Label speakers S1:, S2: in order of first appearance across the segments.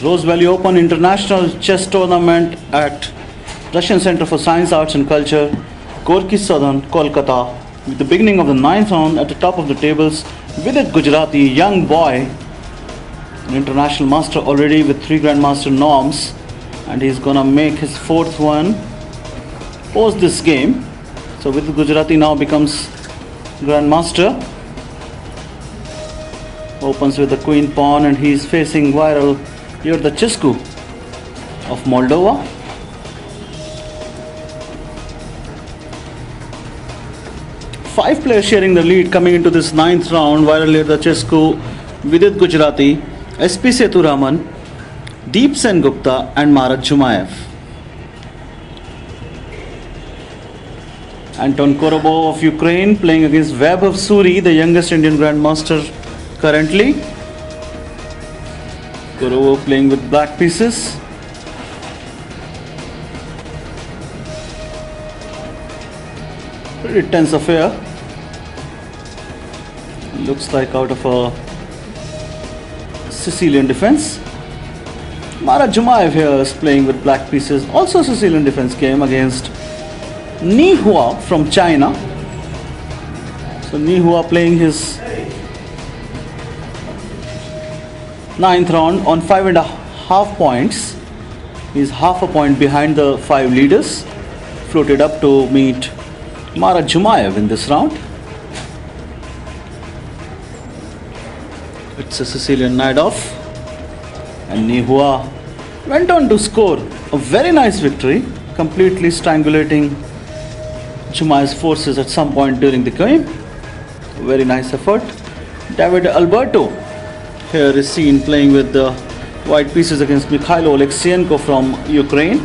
S1: Rose Valley Open International Chess Tournament at Russian Center for Science, Arts and Culture, Gorky Southern, Kolkata. With the beginning of the ninth round, at the top of the tables, Vidit Gujarati, young boy, an international master already with 3 Grandmaster norms, and he's gonna make his 4th one post this game. So Vidit Gujarati now becomes Grandmaster. Opens with the Queen Pawn, and he's facing viral Yurda Cescu of Moldova. Five players sharing the lead coming into this ninth round. Viral Yurda Cescu, Vidit Gujarati, SP Seturaman, Deep Sen Gupta and Marat Jumaev. Anton Korobov of Ukraine playing against Vaibhav Suri, the youngest Indian Grandmaster currently. Korobov playing with black pieces. Pretty tense affair. Looks like out of a Sicilian defense. Marat Jumaev here is playing with black pieces. Also Sicilian defense game against Ni Hua from China. So Ni Hua playing his ninth round on 5.5 points. He's half a point behind the 5 leaders. Floated up to meet Marat Jumaev in this round. It's a Sicilian night off, and Ni Hua went on to score a very nice victory, completely strangulating Jumaev's forces at some point during the game. Very nice effort. David Alberto here is seen playing with the white pieces against Mikhailo Oleksienko from Ukraine.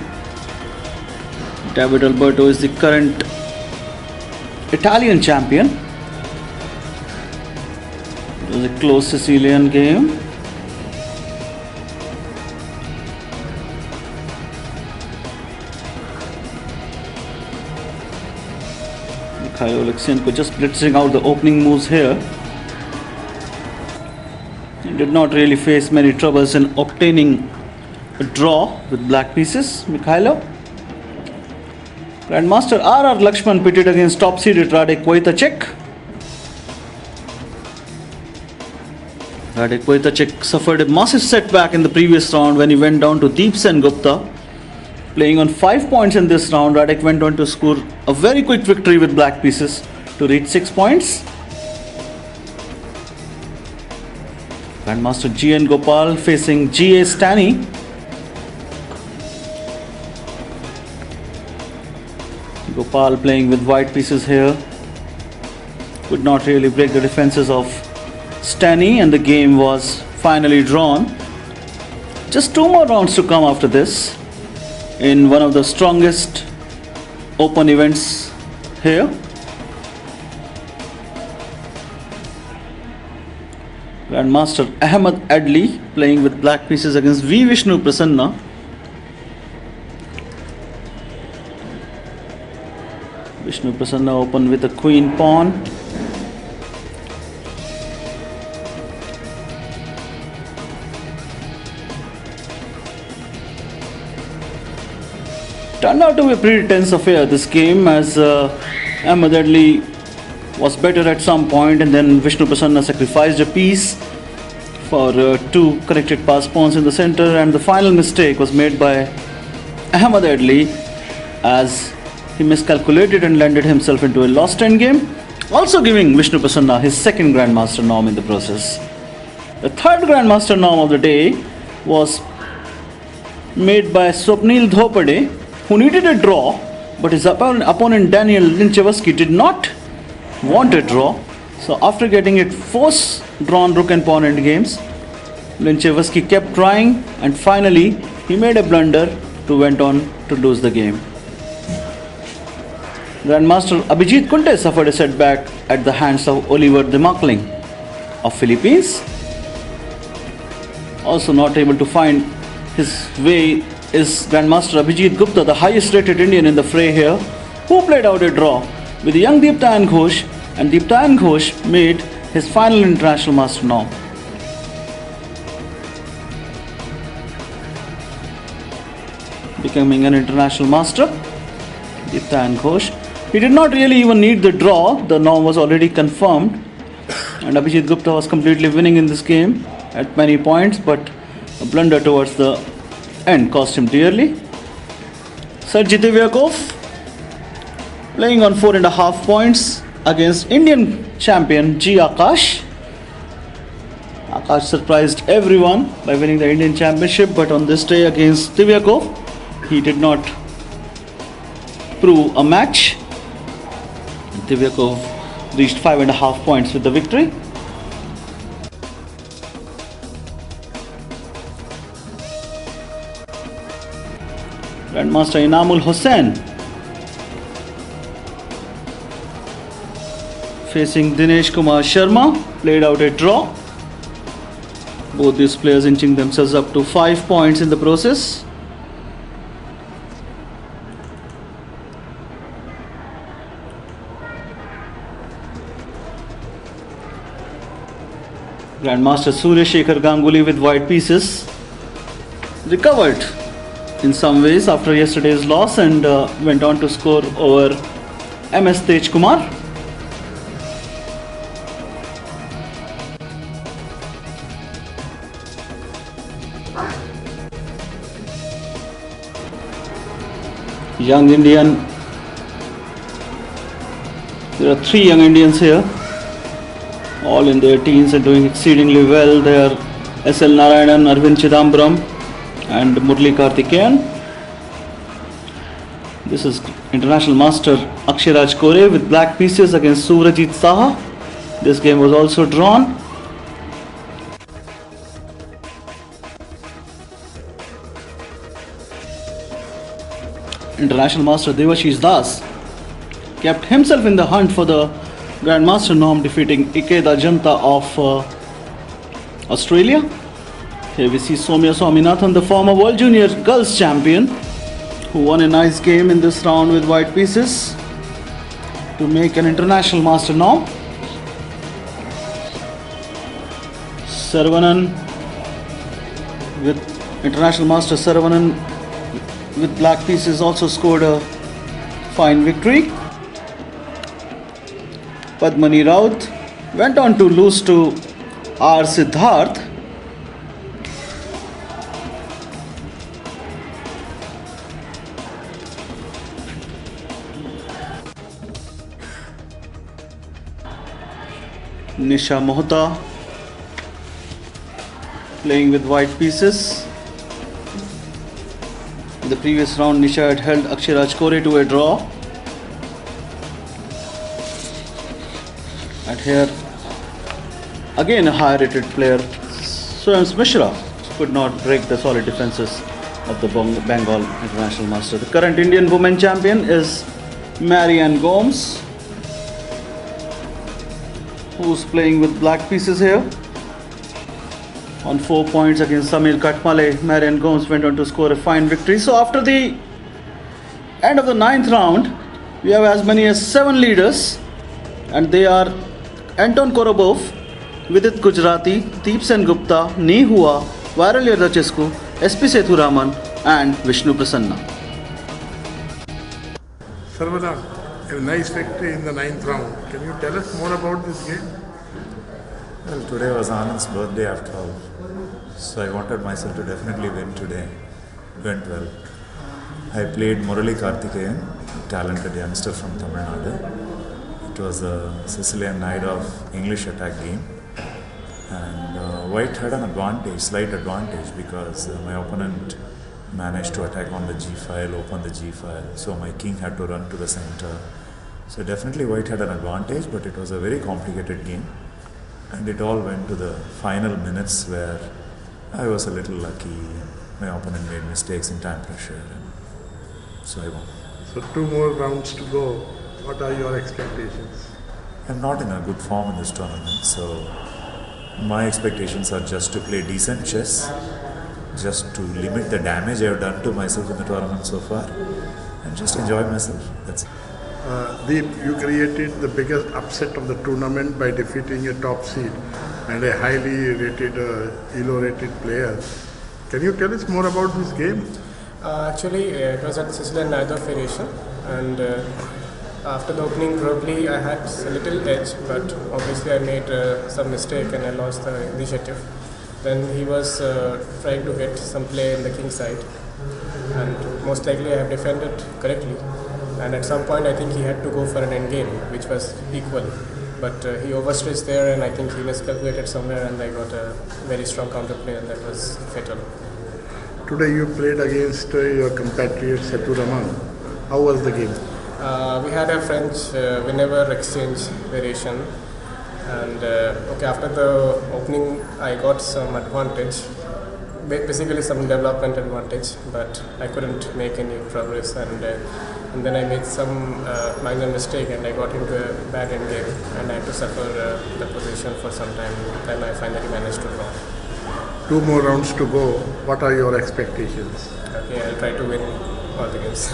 S1: David Alberto is the current Italian champion. It was a close Sicilian game. Mikhailo Oleksienko just blitzing out the opening moves here. He did not really face many troubles in obtaining a draw with black pieces. Mikhailo. Grandmaster R.R. Lakshman pitted against top-seeded Radek Wojtaszek. Radek Wojtaszek suffered a massive setback in the previous round when he went down to Deep Sen Gupta. Playing on 5 points in this round, Radek went on to score a very quick victory with black pieces to reach 6 points. Grandmaster G.N. Gopal facing G.A. Stani. Gopal playing with white pieces here. Could not really break the defenses of Stani, and the game was finally drawn. Just 2 more rounds to come after this in one of the strongest open events here. Grandmaster Ahmed Adli playing with black pieces against V. Vishnu Prasanna. Vishnu Prasanna open with a Queen Pawn. Turned out to be a pretty tense affair, this game, as Ahmed Adli was better at some point, and then Vishnu Prasanna sacrificed a piece for 2 connected pass pawns in the center, and the final mistake was made by Ahmed Adli as he miscalculated and landed himself into a lost endgame, also giving Vishnu Prasanna his 2nd Grandmaster norm in the process. The 3rd Grandmaster norm of the day was made by Swapnil Dhopade, who needed a draw, but his opponent Daniel Linchevsky did not want a draw. So after getting it force drawn rook and pawn endgames, Linchevsky kept trying, and finally he made a blunder to went on to lose the game. Grandmaster Abhijit Kunte suffered a setback at the hands of Oliver Demakling of Philippines. Also not able to find his way is Grandmaster Abhijit Gupta, the highest rated Indian in the fray here, who played out a draw with young Deeptayan Ghosh, and Deeptayan Ghosh made his final international master norm. becoming an international master. Ditan Ghosh. He did not really even need the draw. The norm was already confirmed. And Abhijit Gupta was completely winning in this game at many points, but a blunder towards the end cost him dearly. Sergey Divyakov playing on 4.5 points against Indian champion G. Akash. Akash surprised everyone by winning the Indian championship, but on this day against Divyakov, he did not prove a match. Divyakov reached 5.5 points with the victory. Grandmaster Inamul Hussain facing Dinesh Kumar Sharma played out a draw. Both these players inching themselves up to 5 points in the process. Grandmaster Surya Shekhar Ganguly with white pieces recovered in some ways after yesterday's loss and went on to score over MS Tej Kumar. Young Indian. There are 3 young Indians here, all in their teens and doing exceedingly well. They are S.L. Narayanan, Arvind Chidambaram and Murli Karthikeyan. This is International Master Akshay Raj Kore with black pieces against Surajit Saha. This game was also drawn. International Master Devashish Das kept himself in the hunt for the Grandmaster norm, defeating Ikeda Janta of Australia. Here we see Soumya Swaminathan, the former World Junior Girls Champion, who won a nice game in this round with white pieces to make an International Master norm. Saravanan with International Master Saravanan with black pieces also scored a fine victory. Padmani Raut went on to lose to R. Siddharth. Nisha Mohta playing with white pieces. In the previous round, Nisha had held Akshay Raj Kore to a draw. And here, again a high rated player, Swayams Mishra, could not break the solid defenses of the Bengal International Master. The current Indian Women Champion is Marianne Gomes, who's playing with black pieces here. On 4 points against Samir Katmale, Marianne Gomes went on to score a fine victory. So after the end of the 9th round, we have as many as 7 leaders, and they are Anton Korobov, Vidit Gujarati, Deep Sen Gupta, Nee Hua, Viral Yardachescu, SP Sethuraman and Vishnu Prasanna.
S2: Sarvada, a nice victory in the 9th round. Can you tell us more about this game?
S3: Well, today was Anand's birthday after all, so I wanted myself to definitely win today. Went well. I played Murali Karthikeyan, a talented youngster from Tamil Nadu. It was a Sicilian night of English attack game, and White had an advantage, slight advantage, because my opponent managed to attack on the g-file, open the g-file, so my king had to run to the center. So definitely White had an advantage, but it was a very complicated game. And it all went to the final minutes where I was a little lucky. My opponent made mistakes in time pressure, and so I won.
S2: So 2 more rounds to go. What are your expectations?
S3: I'm not in a good form in this tournament, so my expectations are just to play decent chess, just to limit the damage I've done to myself in the tournament so far, and just enjoy myself. That's it.
S2: Deep, you created the biggest upset of the tournament by defeating a top seed and a highly rated, ELO rated player. Can you tell us more about this game?
S4: It was at Sicilian Nador variation, and after the opening probably I had a little edge, but obviously I made some mistake and I lost the initiative. Then he was trying to get some play in the king side, and most likely I have defended correctly. And at some point I think he had to go for an endgame, which was equal. But he overstretched there, and I think he miscalculated somewhere, and I got a very strong counterplay, and that was fatal.
S2: Today you played against your compatriot Setu Raman. How was the game?
S4: We had a French whenever exchange variation, and after the opening I got some advantage, basically some development advantage, but I couldn't make any progress, and then I made some minor mistake and I got into a bad end game, and I had to suffer the position for some time. Then I finally managed to draw.
S2: 2 more rounds to go. What are your expectations?
S4: Okay, I'll try to win all the games.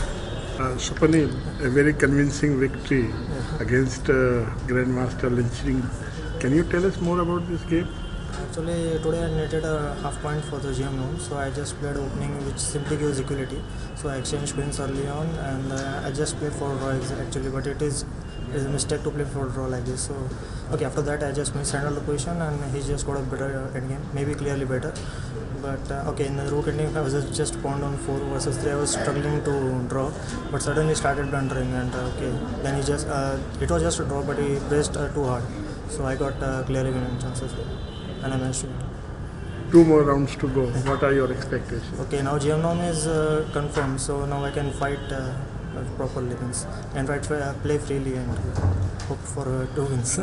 S2: Supani, a very convincing victory against Grandmaster Lynching. Can you tell us more about this game?
S5: Actually, today I netted a half point for the GM round, so I just played opening, which simply gives equality. So I exchanged queens early on, and I just played for draw actually, but it is a mistake to play for draw like this. So after that I just mishandled the position, and he just got a better endgame, maybe clearly better. But in the rook ending I was just pawned on 4 versus 3. I was struggling to draw, but suddenly started blundering, and then he just it was just a draw, but he pressed too hard. So I got clearly winning chances, and I managed to win.
S2: 2 more rounds to go. What are your expectations?
S5: Okay, now GM norm is confirmed, so now I can fight properly, and play freely and hope for 2 wins.